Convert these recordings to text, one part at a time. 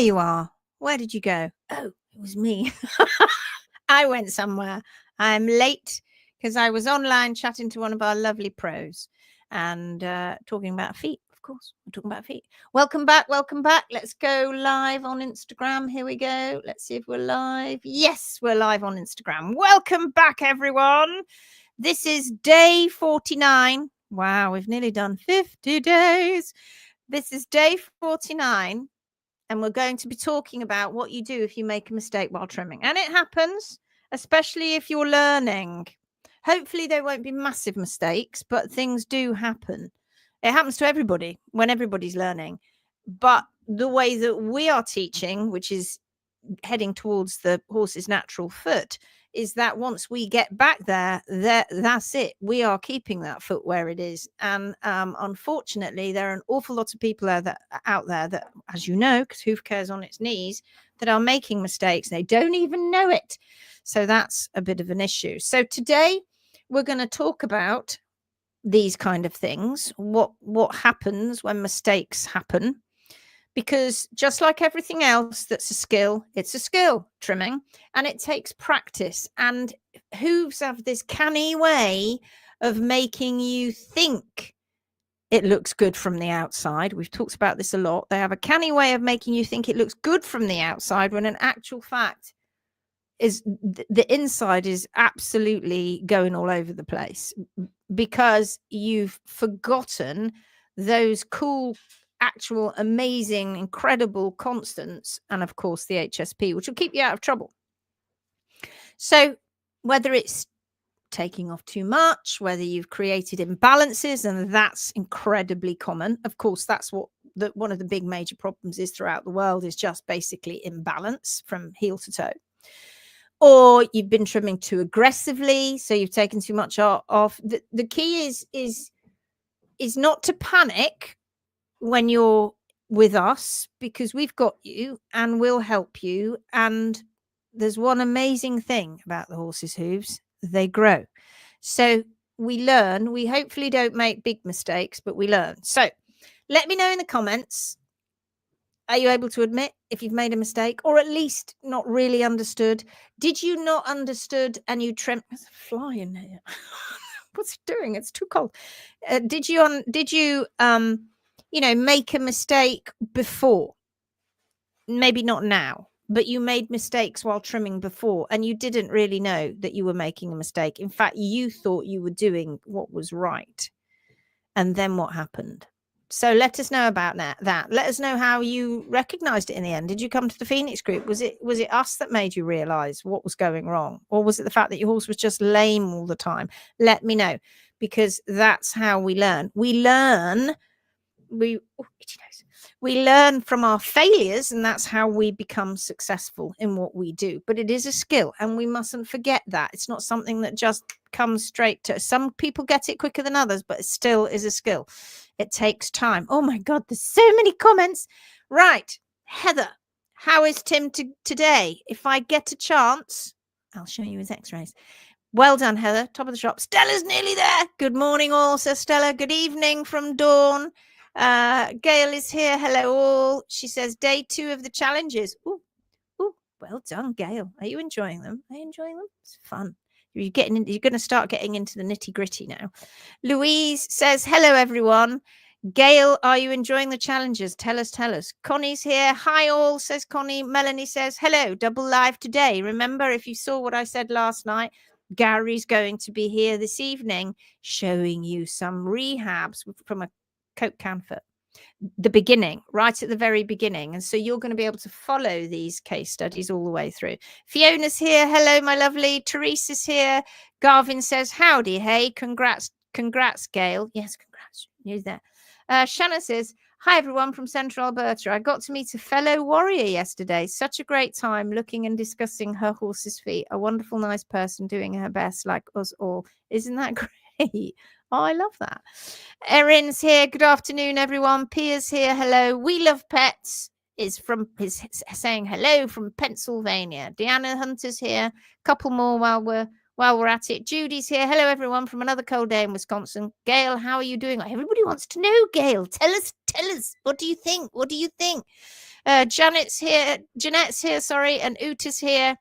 you are. Where did you go? Oh, it was me. I went somewhere. I'm late because I was online chatting to one of our lovely pros and talking about feet. Of course, we're talking about feet. Welcome back. Welcome back. Let's go live on Instagram. Here we go. Let's see if we're live. Yes, we're live on Instagram. Welcome back, everyone. This is day 49. Wow, we've nearly done 50 days. This is day 49. And we're going to be talking about what you do if you make a mistake while trimming. And it happens, especially if you're learning. Hopefully there won't be massive mistakes, but things do happen. It happens to everybody when everybody's learning. But the way that we are teaching, which is heading towards the horse's natural foot, is that once we get back there, that's it. We are keeping that foot where it is. And unfortunately, there are an awful lot of people out there that, as you know, because hoof care's on its knees, that are making mistakes. They don't even know it. So that's a bit of an issue. So today we're going to talk about these kind of things, what happens when mistakes happen. Because just like everything else that's a skill, it's a skill, trimming, and it takes practice. And hooves have this canny way of making you think it looks good from the outside. We've talked about this a lot. They have a canny way of making you think it looks good from the outside when in actual fact is the inside is absolutely going all over the place because you've forgotten those cool, actual, amazing, incredible constants, and of course the HSP, which will keep you out of trouble. So whether it's taking off too much, whether you've created imbalances, and that's incredibly common. Of course, that's what one of the big major problems is throughout the world, is just basically imbalance from heel to toe. Or you've been trimming too aggressively, so you've taken too much off. The key is not to panic when you're with us, because we've got you and we'll help you. And there's one amazing thing about the horse's hooves: they grow. So we learn. We hopefully don't make big mistakes, but we learn. So let me know in the comments, are you able to admit if you've made a mistake, or at least not really understood? Did you not understood and you trimmed? There's a fly in here. What's it doing? It's too cold. Did you make a mistake before? Maybe not now, but you made mistakes while trimming before, and you didn't really know that you were making a mistake. In fact, you thought you were doing what was right. And then what happened? So let us know about that. Let us know how you recognized it in the end. Did you come to the Phoenix group? Was it us that made you realize what was going wrong? Or was it the fact that your horse was just lame all the time? Let me know, because that's how we learn. We learn from our failures, and that's how we become successful in what we do. But it is a skill, and we mustn't forget that. It's not something that just comes straight to. Some people get it quicker than others, but it still is a skill. It takes time. Oh my God, there's so many comments. Right, Heather, how is Tim today? If I get a chance, I'll show you his x-rays. Well done, Heather. Top of the shop. Stella's nearly there. Good morning all, says Stella. Good evening from Dawn. Gail is here. Hello all. She says day 2 of the challenges. Ooh, well done, Gail. Are you enjoying them? It's fun. You're going to start getting into the nitty gritty now. Louise says hello everyone. Gail, are you enjoying the challenges? Tell us. Connie's here. Hi all, says Connie. Melanie says hello. Double live today. Remember, if you saw what I said last night, Gary's going to be here this evening showing you some rehabs from a Coke can foot, the beginning, right at the very beginning. And so you're going to be able to follow these case studies all the way through. Fiona's here. Hello, my lovely. Teresa's here. Garvin says howdy. Hey, congrats, Gail. Yes, congrats. You're there. Shanna says hi everyone from Central Alberta. I got to meet a fellow warrior yesterday. Such a great time looking and discussing her horse's feet. A wonderful, nice person doing her best like us all. Isn't that great? Oh, I love that. Erin's here. Good afternoon, everyone. Pia's here. Hello. We Love Pets is saying hello from Pennsylvania. Deanna Hunter's here. Couple more while we're at it. Judy's here. Hello, everyone, from another cold day in Wisconsin. Gail, how are you doing? Everybody wants to know, Gail. Tell us. What do you think? Janet's here, sorry, and Uta's here.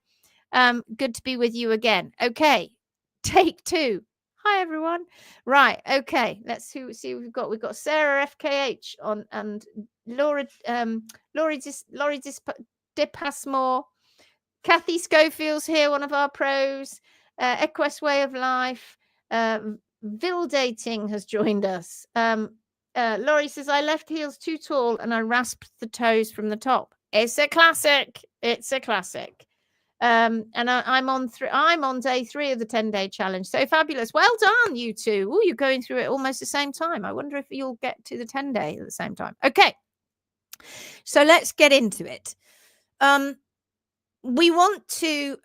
Good to be with you again. Okay, take 2. Hi everyone. Right, okay, let's see what we've got. We've got Sarah FKH on, and Laurie Passmore. Kathy Schofield's here, one of our pros. Equest Way of Life. Vil Dating has joined us. Laurie says, I left heels too tall and I rasped the toes from the top. It's a classic. It's a classic. And I'm on day 3 of the 10-day challenge. So fabulous. Well done, you two. Oh, you're going through it almost the same time. I wonder if you'll get to the 10-day at the same time. Okay. So let's get into it. We want to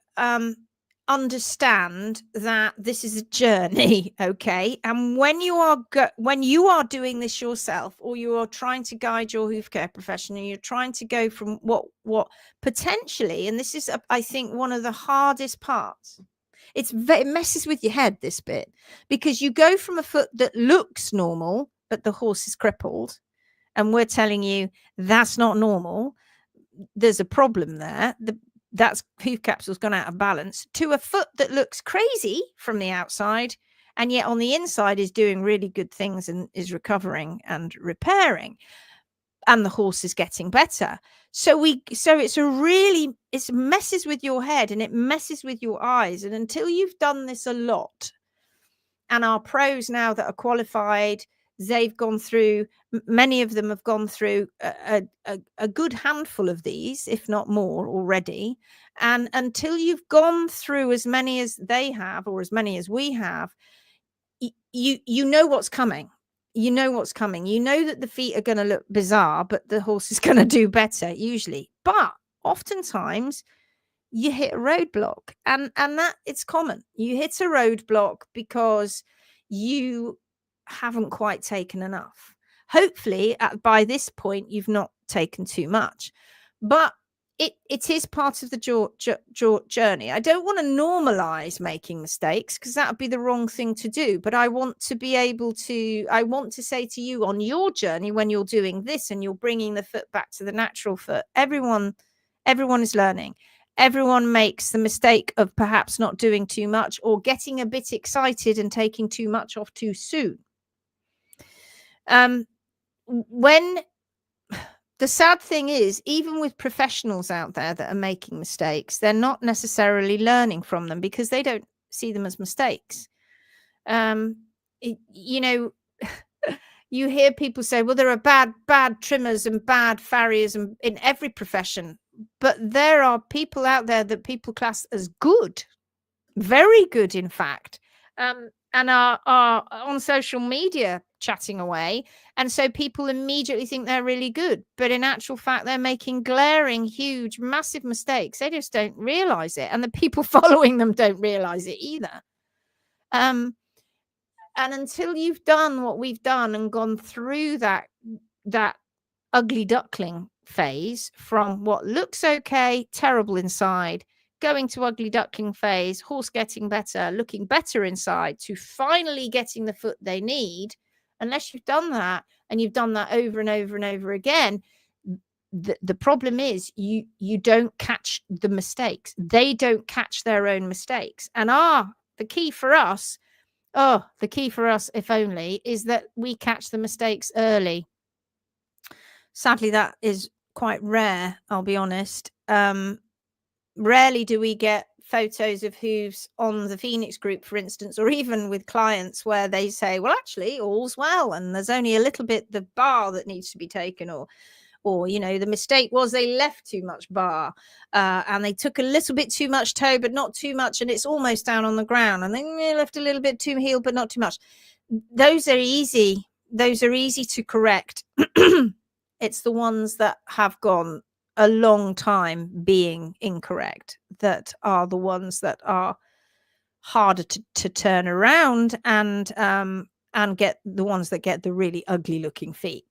understand that this is a journey, okay? And when you are doing this yourself, or you are trying to guide your hoof care profession, and you're trying to go from what potentially, and this is I think one of the hardest parts, it messes with your head, this bit, because you go from a foot that looks normal but the horse is crippled, and we're telling you that's not normal, there's a problem there, that's hoof capsule's gone out of balance, to a foot that looks crazy from the outside and yet on the inside is doing really good things and is recovering and repairing, and the horse is getting better. So it messes with your head and it messes with your eyes. And until you've done this a lot, and our pros now that are qualified, they've gone through, many of them have gone through a good handful of these, if not more already. And until you've gone through as many as they have, or as many as we have, you know what's coming. You know what's coming. You know that the feet are going to look bizarre, but the horse is going to do better usually. But oftentimes you hit a roadblock, and that it's common. You hit a roadblock because you haven't quite taken enough. Hopefully by this point you've not taken too much, but it is part of the journey. I don't want to normalize making mistakes, because that would be the wrong thing to do, but I want to say to you, on your journey, when you're doing this and you're bringing the foot back to the natural foot, everyone is learning. Everyone makes the mistake of perhaps not doing too much, or getting a bit excited and taking too much off too soon. When the sad thing is, even with professionals out there that are making mistakes, they're not necessarily learning from them because they don't see them as mistakes. You know, you hear people say, well, there are bad trimmers and bad farriers in every profession, but there are people out there that people class as good, very good, in fact, and are on social media chatting away, and so people immediately think they're really good, but in actual fact they're making glaring, huge, massive mistakes. They just don't realize it, and the people following them don't realize it either. And until you've done what we've done and gone through that ugly duckling phase, from what looks okay, terrible inside, going to ugly duckling phase, horse getting better, looking better inside, to finally getting the foot they need, unless you've done that, and you've done that over and over and over again, the problem is you don't catch the mistakes. They don't catch their own mistakes. And the key for us, if only, is that we catch the mistakes early. Sadly, that is quite rare, I'll be honest. Rarely do we get photos of hooves on the Phoenix group, for instance, or even with clients where they say, well, actually, all's well, and there's only a little bit the bar that needs to be taken, or you know, the mistake was they left too much bar, and they took a little bit too much toe, but not too much, and it's almost down on the ground, and then they left a little bit too heel, but not too much. Those are easy to correct. It's the ones that have gone a long time being incorrect that are the ones that are harder to turn around, and get the ones that get the really ugly looking feet.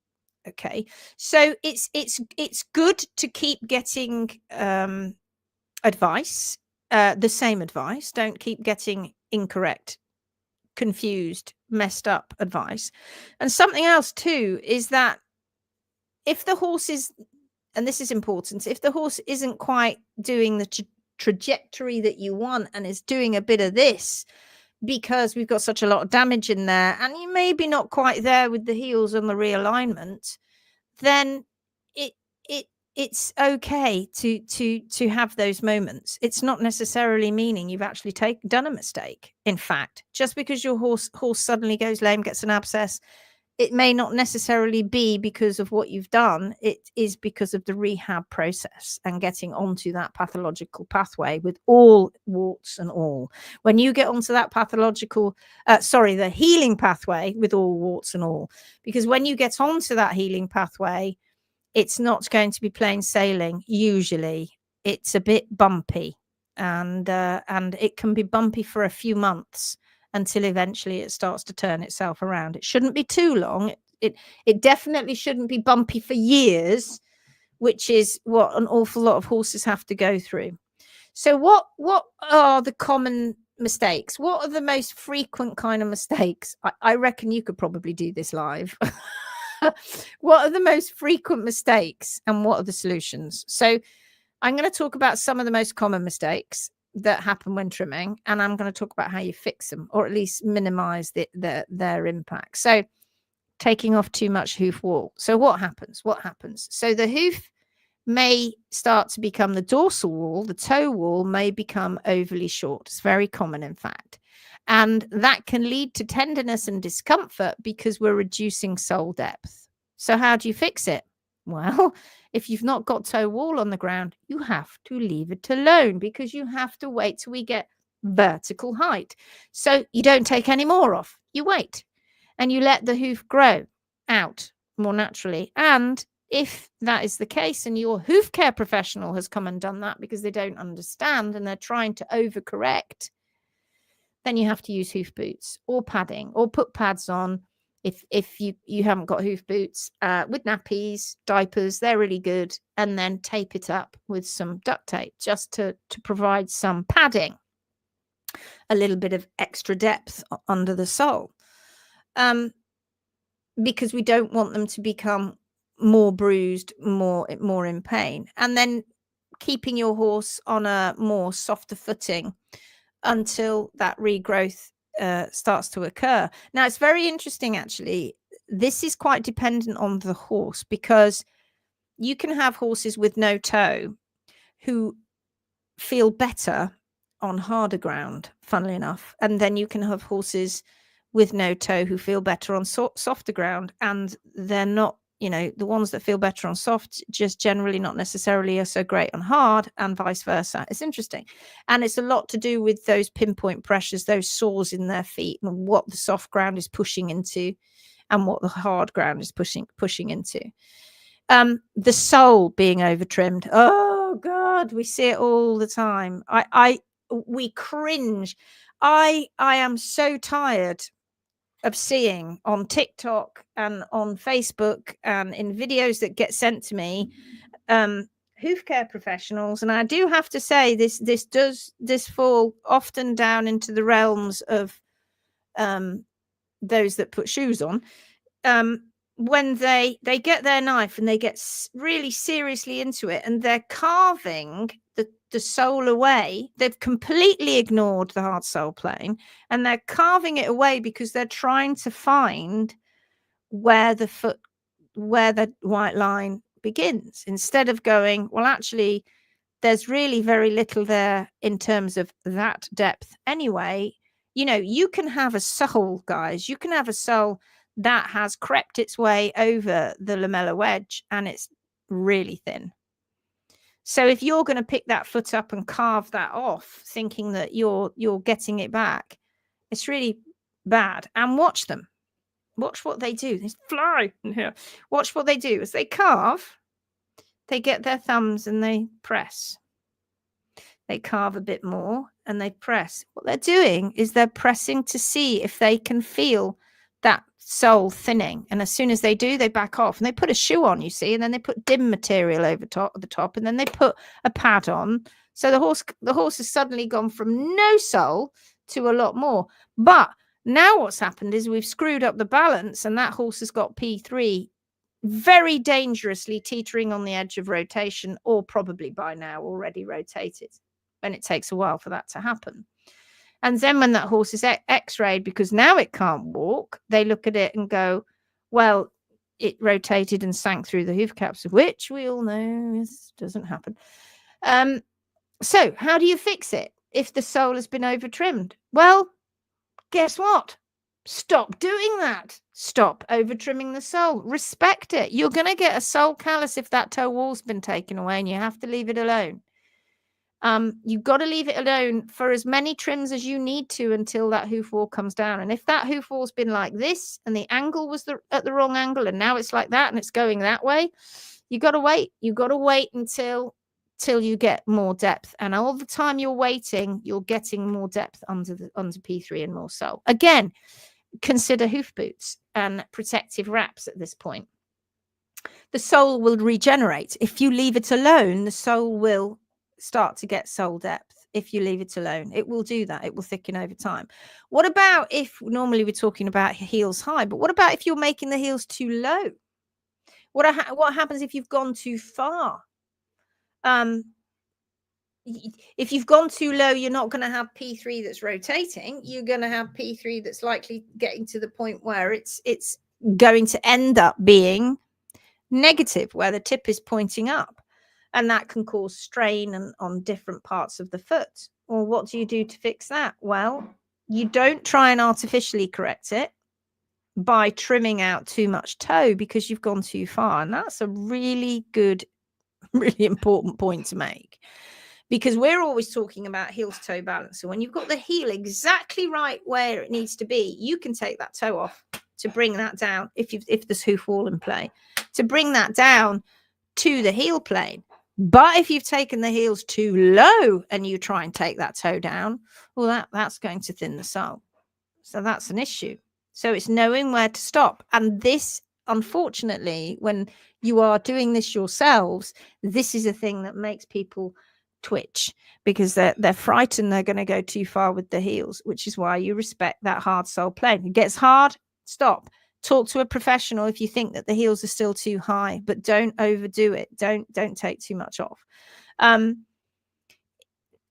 Okay, so it's good to keep getting advice, the same advice. Don't keep getting incorrect, confused, messed up advice. And something else too is that if the horse is and this is important, if the horse isn't quite doing the trajectory that you want and is doing a bit of this because we've got such a lot of damage in there, and you maybe not quite there with the heels on the realignment, then it it it's okay to have those moments. It's not necessarily meaning you've actually done a mistake. In fact, just because your horse suddenly goes lame, gets an abscess, it may not necessarily be because of what you've done. It is because of the rehab process and getting onto that pathological pathway with all warts and all. When you get onto that the healing pathway with all warts and all, because when you get onto that healing pathway, it's not going to be plain sailing. Usually it's a bit bumpy, and it can be bumpy for a few months until eventually it starts to turn itself around. It shouldn't be too long. It definitely shouldn't be bumpy for years, which is what an awful lot of horses have to go through. So what are the common mistakes? What are the most frequent kind of mistakes? I reckon you could probably do this live. What are the most frequent mistakes and what are the solutions? So I'm going to talk about some of the most common mistakes that happen when trimming, and I'm going to talk about how you fix them, or at least minimize their impact. So taking off too much hoof wall. So what happens? So the hoof may start to become, the dorsal wall, the toe wall may become overly short. It's very common, in fact. And that can lead to tenderness and discomfort because we're reducing sole depth. So how do you fix it? Well, if you've not got toe wall on the ground, you have to leave it alone, because you have to wait till we get vertical height. So you don't take any more off. You wait and you let the hoof grow out more naturally. And if that is the case and your hoof care professional has come and done that because they don't understand and they're trying to overcorrect, then you have to use hoof boots or padding, or put pads on if you haven't got hoof boots, with nappies, diapers. They're really good. And then tape it up with some duct tape just to provide some padding, a little bit of extra depth under the sole, because we don't want them to become more bruised, more in pain. And then keeping your horse on a more softer footing until that regrowth starts to occur. Now, it's very interesting, actually. This is quite dependent on the horse, because you can have horses with no toe who feel better on harder ground, funnily enough. And then you can have horses with no toe who feel better on softer ground, and they're not, the ones that feel better on soft just generally not necessarily are so great on hard, and vice versa. It's interesting. And it's a lot to do with those pinpoint pressures, those sores in their feet, and what the soft ground is pushing into and what the hard ground is pushing into. The sole being over trimmed. Oh God, we see it all the time. We cringe. I am so tired of seeing on TikTok and on Facebook and in videos that get sent to me, hoof care professionals. And I do have to say, this fall often down into the realms of those that put shoes on. When they get their knife and they get really seriously into it, and they're carving the sole away. They've completely ignored the hard sole plane, and they're carving it away because they're trying to find where the white line begins, instead of going, well, actually, there's really very little there in terms of that depth anyway. You can have a sole, guys. You can have a sole that has crept its way over the lamellar wedge and it's really thin. So if you're going to pick that foot up and carve that off, thinking that you're getting it back, it's really bad. And watch them. Watch what they do. They fly in here. Watch what they do. As they carve, they get their thumbs and they press. They carve a bit more and they press. What they're doing is they're pressing to see if they can feel that sole thinning. And as soon as they do, they back off and they put a shoe on, you see, and then they put dim material over the top, and then they put a pad on. So the horse has suddenly gone from no sole to a lot more. But now what's happened is we've screwed up the balance, and that horse has got P3 very dangerously teetering on the edge of rotation, or probably by now already rotated, and it takes a while for that to happen. And then when that horse is x-rayed, because now it can't walk, they look at it and go, well, it rotated and sank through the hoof caps, which we all know doesn't happen. So how do you fix it if the sole has been over trimmed? Well, guess what? Stop doing that. Stop over trimming the sole. Respect it. You're going to get a sole callus if that toe wall's been taken away, and you have to leave it alone. You've got to leave it alone for as many trims as you need to until that hoof wall comes down. And if that hoof wall's been like this and the angle was at the wrong angle, and now it's like that and it's going that way, you got to wait. You got to wait until you get more depth. And all the time you're waiting, you're getting more depth under P3 and more sole. Again, consider hoof boots and protective wraps at this point. The sole will regenerate. If you leave it alone, the sole will start to get sole depth. If you leave it alone, it will do that. It will thicken over time. What about if, normally we're talking about heels high, but what about if you're making the heels too low? What happens if you've gone too far? If you've gone too low, you're not going to have P3 that's rotating. You're going to have P3 that's likely getting to the point where it's going to end up being negative, where the tip is pointing up, and that can cause strain on different parts of the foot. Well, what do you do to fix that? Well, you don't try and artificially correct it by trimming out too much toe because you've gone too far. And that's a really good, really important point to make, because we're always talking about heel to toe balance. So when you've got the heel exactly right where it needs to be, you can take that toe off to bring that down, if there's hoof wall in play, to bring that down to the heel plane. But if you've taken the heels too low and you try and take that toe down, well, that's going to thin the sole. So that's an issue. So it's knowing where to stop. And this, unfortunately, when you are doing this yourselves, this is a thing that makes people twitch, because they're frightened they're going to go too far with the heels, which is why you respect that hard sole plane. It gets hard, stop. Talk to a professional if you think that the heels are still too high, but don't overdo it. Don't take too much off.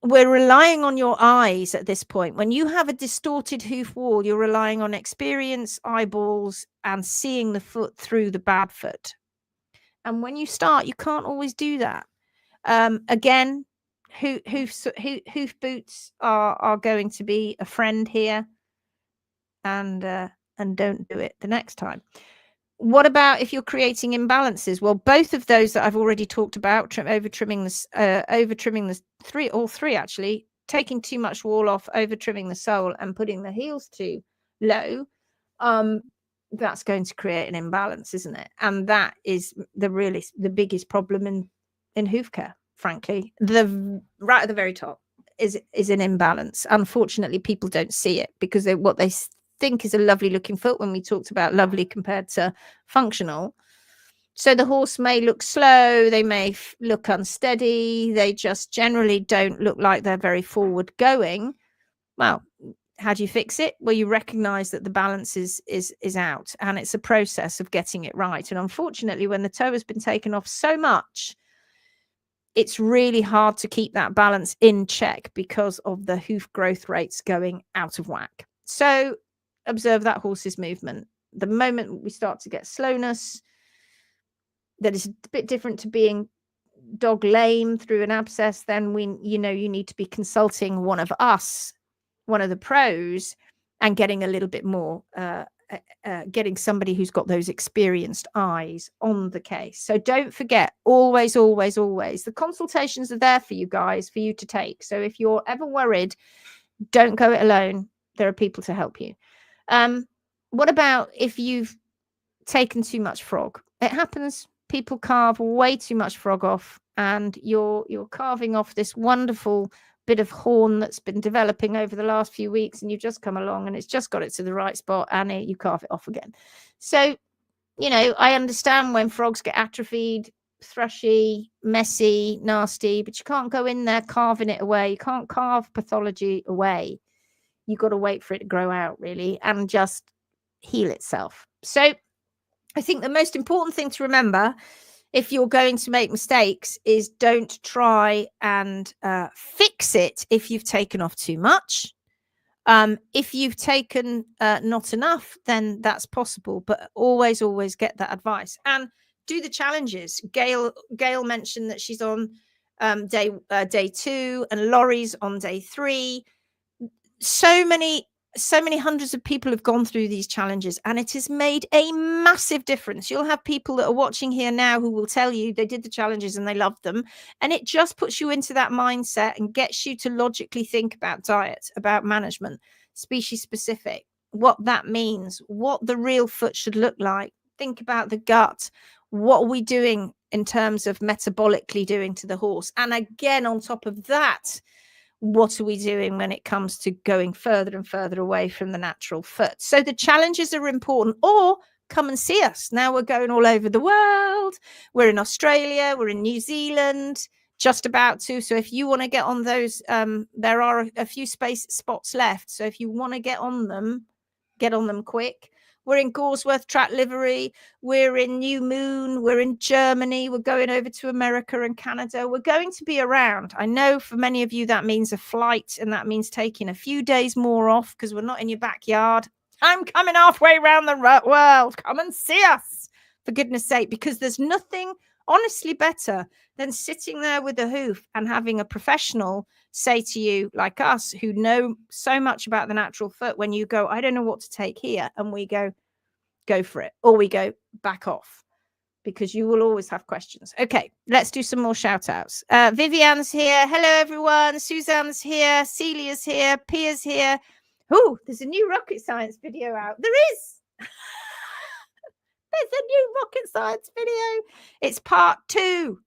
We're relying on your eyes at this point. When you have a distorted hoof wall, you're relying on experience, eyeballs, and seeing the foot through the bad foot. And when you start, you can't always do that. Again, hoof boots are going to be a friend here, and don't do it the next time. What about if you're creating imbalances? Well, both of those that I've already talked about, over trimming the three actually, taking too much wall off, over trimming the sole, and putting the heels too low, that's going to create an imbalance, isn't it? And that is the biggest problem in hoof care, frankly. Right at the very top is an imbalance. Unfortunately, people don't see it because what they think is a lovely looking foot, when we talked about lovely compared to functional. So the horse may look slow, they may look unsteady, they just generally don't look like they're very forward going. Well, how do you fix it? Well, you recognize that the balance is out, and it's a process of getting it right. And unfortunately, when the toe has been taken off so much, it's really hard to keep that balance in check because of the hoof growth rates going out of whack. So observe that horse's movement. The moment we start to get slowness, that is a bit different to being dog lame through an abscess, then you need to be consulting one of us, one of the pros, and getting a little bit more, getting somebody who's got those experienced eyes on the case. So don't forget, always, always, always, the consultations are there for you guys, for you to take. So if you're ever worried, don't go it alone. There are people to help you. What about if you've taken too much frog? It happens. People carve way too much frog off, and you're carving off this wonderful bit of horn that's been developing over the last few weeks, and you've just come along and it's just got it to the right spot, and you carve it off again. So, I understand when frogs get atrophied, thrushy, messy, nasty, but you can't go in there carving it away. You can't carve pathology away. You've got to wait for it to grow out, really, and just heal itself. So I think the most important thing to remember if you're going to make mistakes is don't try and fix it if you've taken off too much. If you've taken not enough, then that's possible, but always get that advice and do the challenges. Gail mentioned that she's on day 2 and Laurie's on day 3. So many hundreds of people have gone through these challenges and it has made a massive difference. You'll have people that are watching here now who will tell you they did the challenges and they loved them, and it just puts you into that mindset and gets you to logically think about diet, about management, species specific, what that means, what the real foot should look like. Think about the gut. What are we doing in terms of metabolically doing to the horse? And again, on top of that, what are we doing when it comes to going further and further away from the natural foot? So the challenges are important. Or come and see us. Now we're going all over the world. We're in Australia, we're in New Zealand, just about to. So if you want to get on those, there are a few spots left. So if you want to get on them quick. We're in Gawsworth Track Livery. We're in New Moon. We're in Germany. We're going over to America and Canada. We're going to be around. I know for many of you that means a flight, and that means taking a few days more off because we're not in your backyard. I'm coming halfway around the world. Come and see us, for goodness sake, because there's nothing honestly better than sitting there with a hoof and having a professional say to you, like us, who know so much about the natural foot, when you go, I don't know what to take here, and we go for it, or we go back off, because you will always have questions. Okay, let's do some more shout outs. Vivian's here. Hello everyone. Suzanne's here. Celia's here. Pia's here. Oh, there's a new rocket science video out. There is. There's a new rocket science video. It's part 2.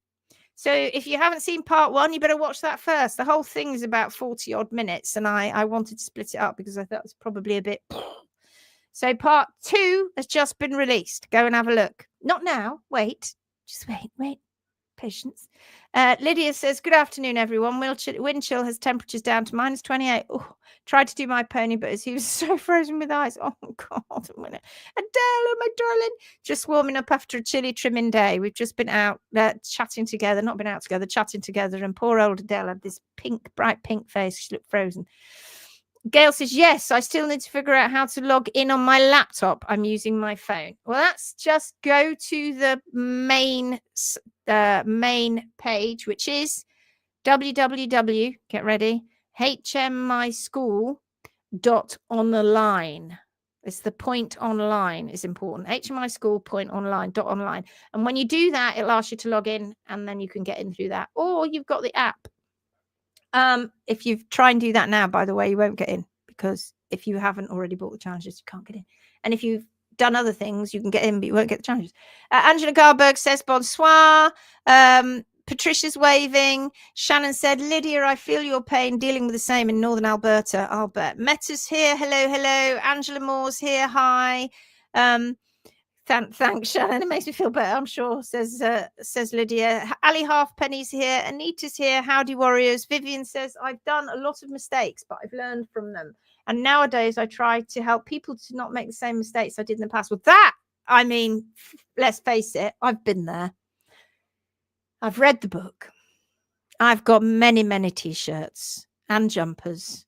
So if you haven't seen part 1, you better watch that first. The whole thing is about 40 odd minutes, and I wanted to split it up because I thought it was probably a bit. So part 2 has just been released. Go and have a look. Not now. Wait. Just wait. Patience. Lydia says, good afternoon, everyone. Wind chill has temperatures down to -28. Oh, tried to do my pony, but he was so frozen with ice. Oh, God. Adele, oh, my darling. Just warming up after a chilly trimming day. We've just been out chatting together. Not been out together, chatting together. And poor old Adele had this bright pink face. She looked frozen. Gail says, yes, I still need to figure out how to log in on my laptop. I'm using my phone. Well, that's just go to the main page, which is www, get ready, hmischool.online. It's the point online is important. hmischool.online. And when you do that, it'll ask you to log in, and then you can get in through that. Or you've got the app. If you try and do that now, by the way, you won't get in, because if you haven't already bought the challenges, you can't get in. And if you've done other things, you can get in, but you won't get the challenges. Angela Garberg says bonsoir. Patricia's waving. Shannon said, Lydia, I feel your pain, dealing with the same in Northern Alberta. I'll bet. Meta's here. Hello. Angela Moore's here. Hi. Thanks, Shannon. It makes me feel better, I'm sure, says Lydia. Ali Halfpenny's here. Anita's here. Howdy, warriors. Vivian says, I've done a lot of mistakes, but I've learned from them. And nowadays, I try to help people to not make the same mistakes I did in the past. Well, that, I mean, let's face it, I've been there. I've read the book. I've got many, many T-shirts and jumpers.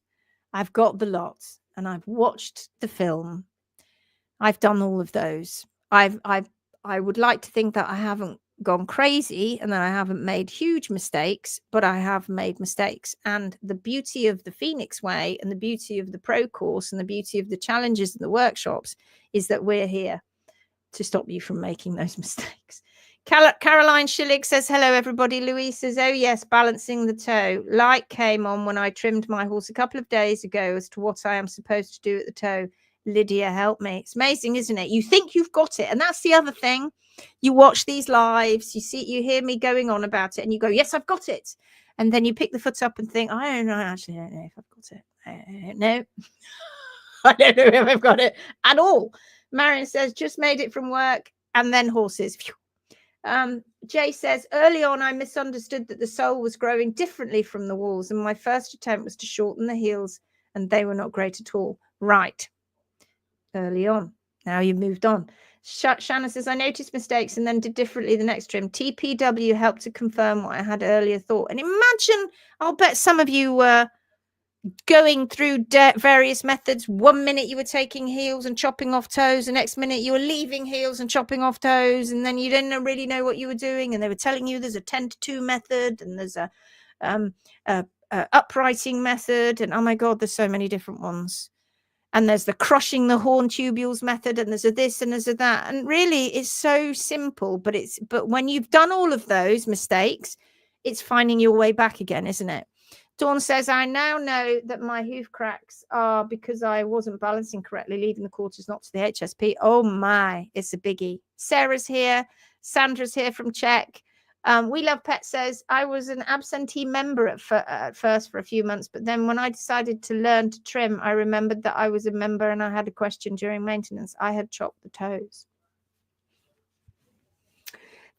I've got the lot, and I've watched the film. I've done all of those. I would like to think that I haven't gone crazy and that I haven't made huge mistakes, but I have made mistakes. And the beauty of the Phoenix Way, and the beauty of the pro course, and the beauty of the challenges and the workshops is that we're here to stop you from making those mistakes. Caroline Schillig says, hello, everybody. Louise says, oh, yes, balancing the toe. Light came on when I trimmed my horse a couple of days ago as to what I am supposed to do at the toe. Lydia, help me. It's amazing, isn't it? You think you've got it. And that's the other thing. You watch these lives, you hear me going on about it, and you go, yes, I've got it. And then you pick the foot up and think, I don't know if I've got it. I don't know. I don't know if I've got it at all. Marion says, just made it from work, and then horses. Jay says, early on, I misunderstood that the sole was growing differently from the walls, and my first attempt was to shorten the heels, and they were not great at all. Right. Early on. Now you've moved on. Shanna says, I noticed mistakes and then did differently the next trim. TPW helped to confirm what I had earlier thought. And imagine, I'll bet some of you were going through various methods. 1 minute you were taking heels and chopping off toes. The next minute you were leaving heels and chopping off toes. And then you didn't really know what you were doing. And they were telling you there's a 10 to 2 method and there's a uprighting method. And oh my God, there's so many different ones. And there's the crushing the horn tubules method, and there's a this and there's a that. And really, it's so simple, but when you've done all of those mistakes, it's finding your way back again, isn't it? Dawn says, I now know that my hoof cracks are because I wasn't balancing correctly, leaving the quarters not to the HSP. Oh my, it's a biggie. Sarah's here. Sandra's here from Czech. We Love Pet says, I was an absentee member at first for a few months, but then when I decided to learn to trim, I remembered that I was a member and I had a question during maintenance. I had chopped the toes.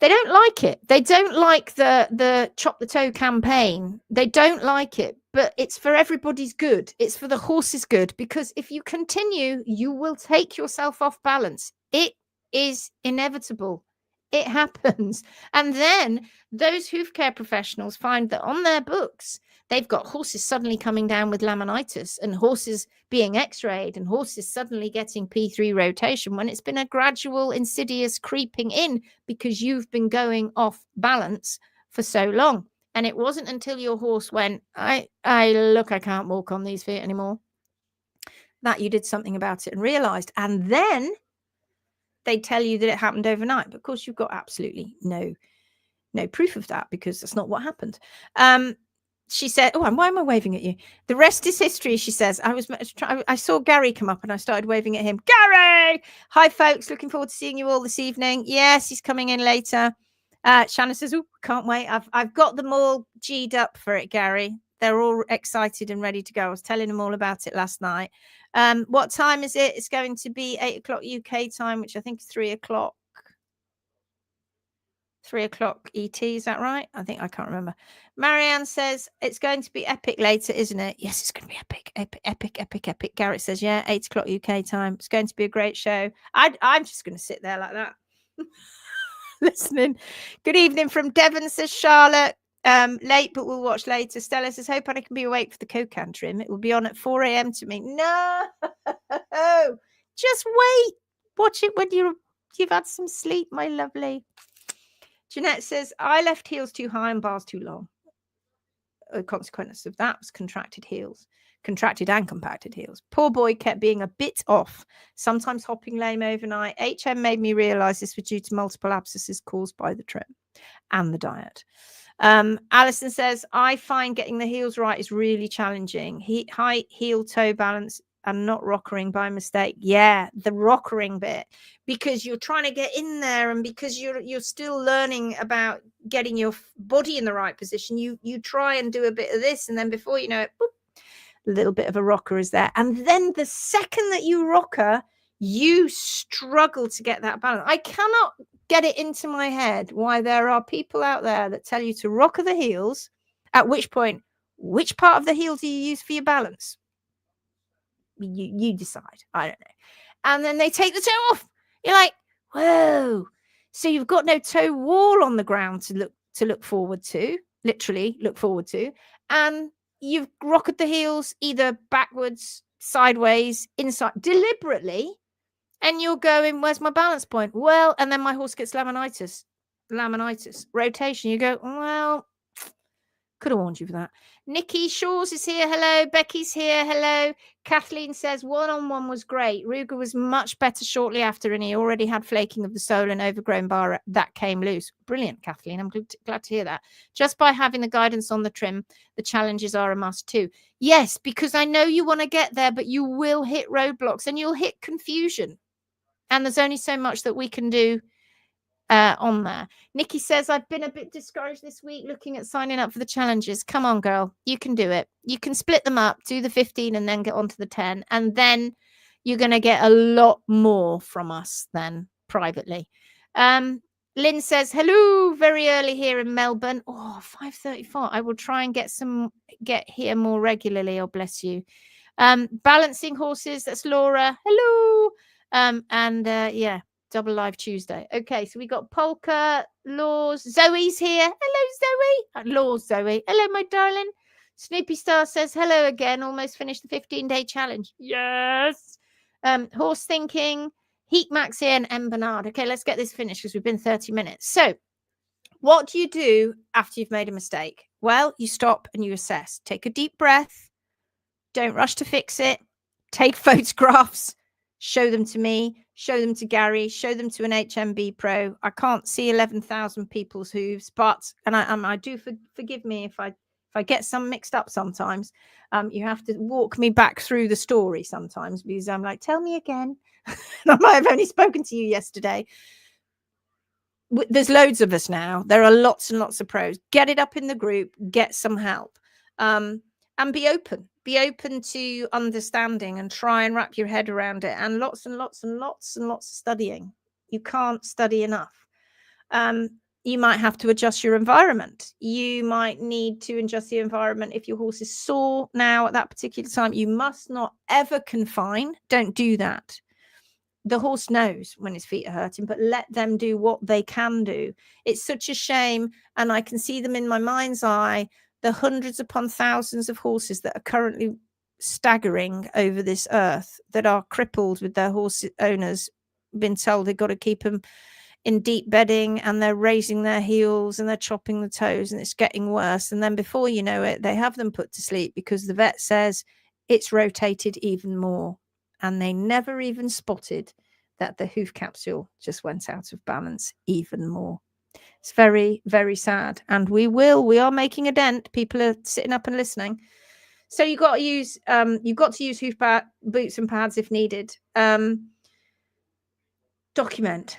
They don't like it. They don't like the chop the toe campaign. They don't like it, but it's for everybody's good. It's for the horse's good, because if you continue, you will take yourself off balance. It is inevitable. It happens. And then those hoof care professionals find that on their books, they've got horses suddenly coming down with laminitis and horses being x-rayed and horses suddenly getting P3 rotation when it's been a gradual, insidious creeping in because you've been going off balance for so long. And it wasn't until your horse went, I can't walk on these feet anymore, that you did something about it and realized. And then they tell you that it happened overnight, but of course you've got absolutely no proof of that, because that's not what happened. She said, oh, and why am I waving at you? The rest is history. She says, I saw Gary come up and I started waving at him. Gary! Hi folks, looking forward to seeing you all this evening. Yes, he's coming in later. Shanna says, oh, can't wait. I've got them all G'd up for it, Gary. They're all excited and ready to go. I was telling them all about it last night. What time is it? It's going to be 8 o'clock UK time, which I think is 3 o'clock. 3 o'clock ET, is that right? I can't remember. Marianne says it's going to be epic later, isn't it? Yes, it's going to be epic. Garrett says, yeah, 8 o'clock UK time. It's going to be a great show. I'm just going to sit there like that, listening. Good evening from Devon, says Charlotte. Late, but we'll watch later. Stella says, hope I can be awake for the Kokan trim. It will be on at 4 a.m. to me. No, just wait. Watch it when you've had some sleep, my lovely. Jeanette says, I left heels too high and bars too long. A consequence of that was contracted and compacted heels. Poor boy kept being a bit off, sometimes hopping lame overnight. HM made me realize this was due to multiple abscesses caused by the trim and the diet. Alison says, I find getting the heels right is really challenging. High heel toe balance and not rockering by mistake. Yeah, the rockering bit, because you're trying to get in there and because you're still learning about getting your body in the right position. You try and do a bit of this, and then before you know it, boop, a little bit of a rocker is there. And then the second that you rocker, you struggle to get that balance. I cannot get it into my head why there are people out there that tell you to rocker the heels, at which point, which part of the heel do you use for your balance? You decide. I don't know. And then they take the toe off. You're like, whoa. So you've got no toe wall on the ground to look forward to, literally look forward to. And you've rocketed the heels either backwards, sideways, inside, deliberately. And you're going, where's my balance point? Well, and then my horse gets laminitis, rotation. You go, well, could have warned you for that. Nikki Shaw's is here. Hello. Becky's here. Hello. Kathleen says, one-on-one was great. Ruger was much better shortly after, and he already had flaking of the sole and overgrown bar that came loose. Brilliant, Kathleen. I'm glad to hear that. Just by having the guidance on the trim, the challenges are a must too. Yes, because I know you want to get there, but you will hit roadblocks and you'll hit confusion. And there's only so much that we can do on there. Nikki says, I've been a bit discouraged this week looking at signing up for the challenges. Come on, girl. You can do it. You can split them up, do the 15 and then get on to the 10. And then you're going to get a lot more from us then privately. Lynn says, hello, very early here in Melbourne. Oh, 5:34. I will try and get here more regularly. Oh, bless you. Balancing horses. That's Laura. Hello. Yeah. Double live Tuesday. Okay, so we got Polka, Laws, Zoe's here. Hello, Zoe. Laws, Zoe. Hello, my darling. Snoopy Star says hello again. Almost finished the 15-day challenge. Yes. Horse Thinking, Heat Max here, and M Bernard. Okay, let's get this finished because we've been 30 minutes. So, what do you do after you've made a mistake? Well, you stop and you assess. Take a deep breath. Don't rush to fix it. Take photographs. Show them to me. Show them to Gary. Show them to an HMB pro. I can't see 11,000 people's hooves, but I do forgive me if I get some mixed up sometimes. You have to walk me back through the story sometimes because I'm like, tell me again. I might have only spoken to you yesterday. There's loads of us now. There are lots and lots of pros. Get it up in the group. Get some help. And be open. Be open to understanding and try and wrap your head around it. And lots and lots and lots and lots of studying. You can't study enough. You might have to adjust your environment. You might need to adjust the environment if your horse is sore now at that particular time. You must not ever confine. Don't do that. The horse knows when his feet are hurting, but let them do what they can do. It's such a shame, and I can see them in my mind's eye, the hundreds upon thousands of horses that are currently staggering over this earth, that are crippled with their horse owners been told they've got to keep them in deep bedding, and they're raising their heels and they're chopping the toes, and it's getting worse. And then before you know it, they have them put to sleep because the vet says it's rotated even more. And they never even spotted that the hoof capsule just went out of balance even more. It's very, very sad. And we are making a dent. People are sitting up and listening. So you've got to use hoof boots and pads if needed. Document,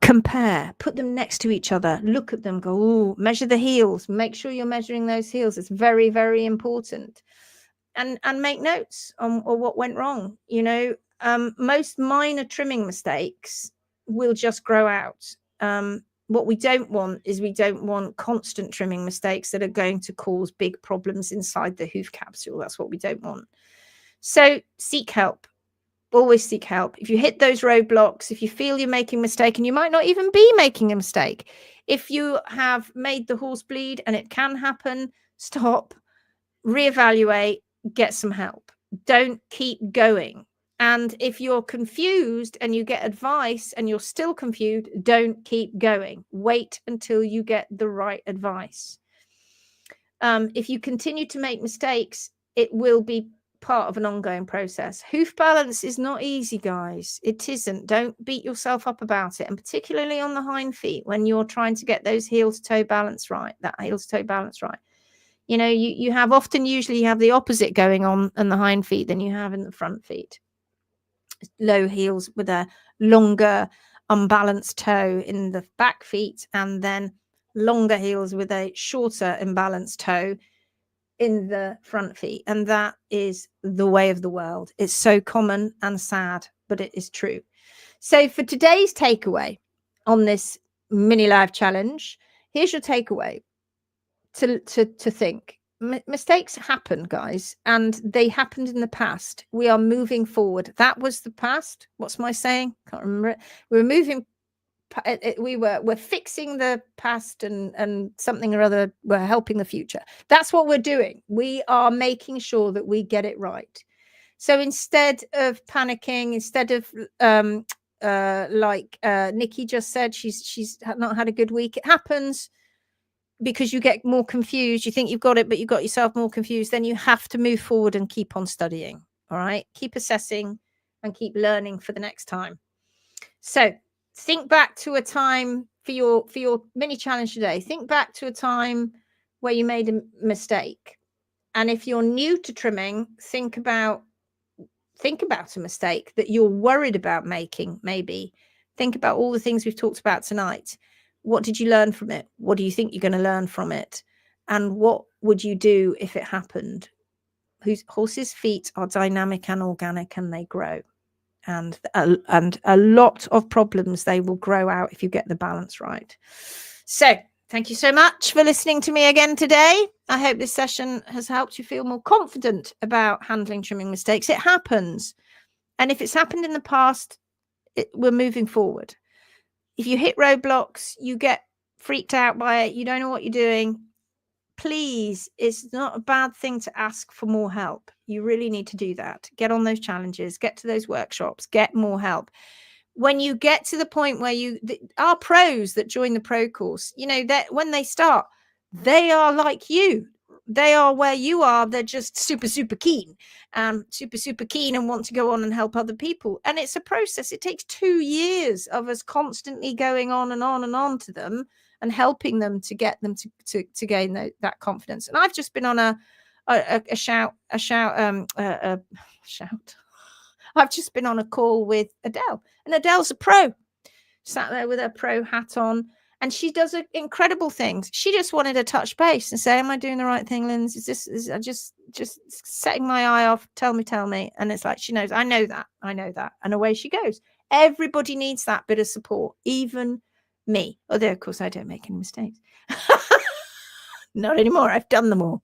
compare, put them next to each other, look at them, go, ooh, measure the heels, make sure you're measuring those heels. It's very, very important. And make notes on what went wrong. Most minor trimming mistakes will just grow out. What we don't want is constant trimming mistakes that are going to cause big problems inside the hoof capsule. That's what we don't want. So seek help. Always seek help. If you hit those roadblocks, if you feel you're making a mistake, and you might not even be making a mistake, if you have made the horse bleed, and it can happen, stop, reevaluate, get some help. Don't keep going. And if you're confused and you get advice and you're still confused, don't keep going. Wait until you get the right advice. If you continue to make mistakes, it will be part of an ongoing process. Hoof balance is not easy, guys. It isn't. Don't beat yourself up about it. And particularly on the hind feet, when you're trying to get those heel to toe balance right, you have usually you have the opposite going on in the hind feet than you have in the front feet. Low heels with a longer unbalanced toe in the back feet, and then longer heels with a shorter imbalanced toe in the front feet. And that is the way of the world. It's so common and sad, but it is true. So for today's takeaway on this mini live challenge, here's your takeaway. To think. Mistakes happen, guys, and they happened in the past. We are moving forward. That was the past. What's my saying? Can't remember it. We're moving. We're fixing the past, and something or other. We're helping the future. That's what we're doing. We are making sure that we get it right. So instead of panicking, instead of like Nikki just said, she's not had a good week. It happens. Because you get more confused, you think you've got it, but you got yourself more confused. Then you have to move forward and keep on studying. All right, keep assessing and keep learning for the next time. So think back to a time for your mini challenge today. Think back to a time where you made a mistake, and if you're new to trimming, think about a mistake that you're worried about making. Maybe think about all the things we've talked about tonight. What did you learn from it? What do you think you're going to learn from it? And what would you do if it happened? Horses' feet are dynamic and organic, and they grow. And a lot of problems they will grow out if you get the balance right. So thank you so much for listening to me again today. I hope this session has helped you feel more confident about handling trimming mistakes. It happens. And if it's happened in the past, we're moving forward. If you hit roadblocks, you get freaked out by it, you don't know what you're doing, please, it's not a bad thing to ask for more help. You really need to do that. Get on those challenges, get to those workshops, get more help. When you get to the point where our pros that join the pro course, you know, that when they start, they are like you. They are where you are. They're just super, super keen, super keen and want to go on and help other people. And it's a process. It takes 2 years of us constantly going on and on and on to them and helping them to get them to gain that confidence. And I've just been on a shout. I've just been on a call with Adele, and Adele's a pro, sat there with her pro hat on, and she does incredible things. She just wanted to touch base and say, am I doing the right thing, Linz? Is I just setting my eye off? Tell me. And it's like, she knows, I know that. And away she goes. Everybody needs that bit of support, even me. Although, of course, I don't make any mistakes. Not anymore. I've done them all.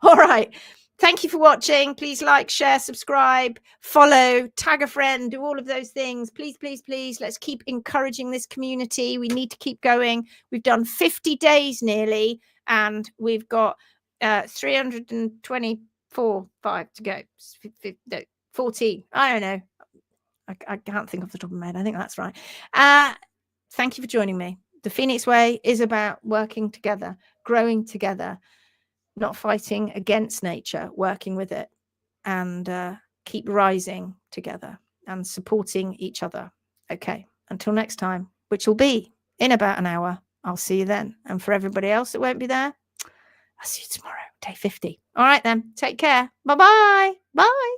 All right. Thank you for watching. Please like, share, subscribe, follow, tag a friend, do all of those things. Please, please, please. Let's keep encouraging this community. We need to keep going. We've done 50 days nearly, and we've got 324, 5 to go. 14. I don't know. I can't think off the top of my head. I think that's right. Thank you for joining me. The Phoenix Way is about working together, growing together, not fighting against nature, working with it, and keep rising together and supporting each other. Okay, until next time, which will be in about an hour. I'll see you then. And for everybody else that won't be there, I'll see you tomorrow, day 50. All right then, take care. Bye-bye. Bye.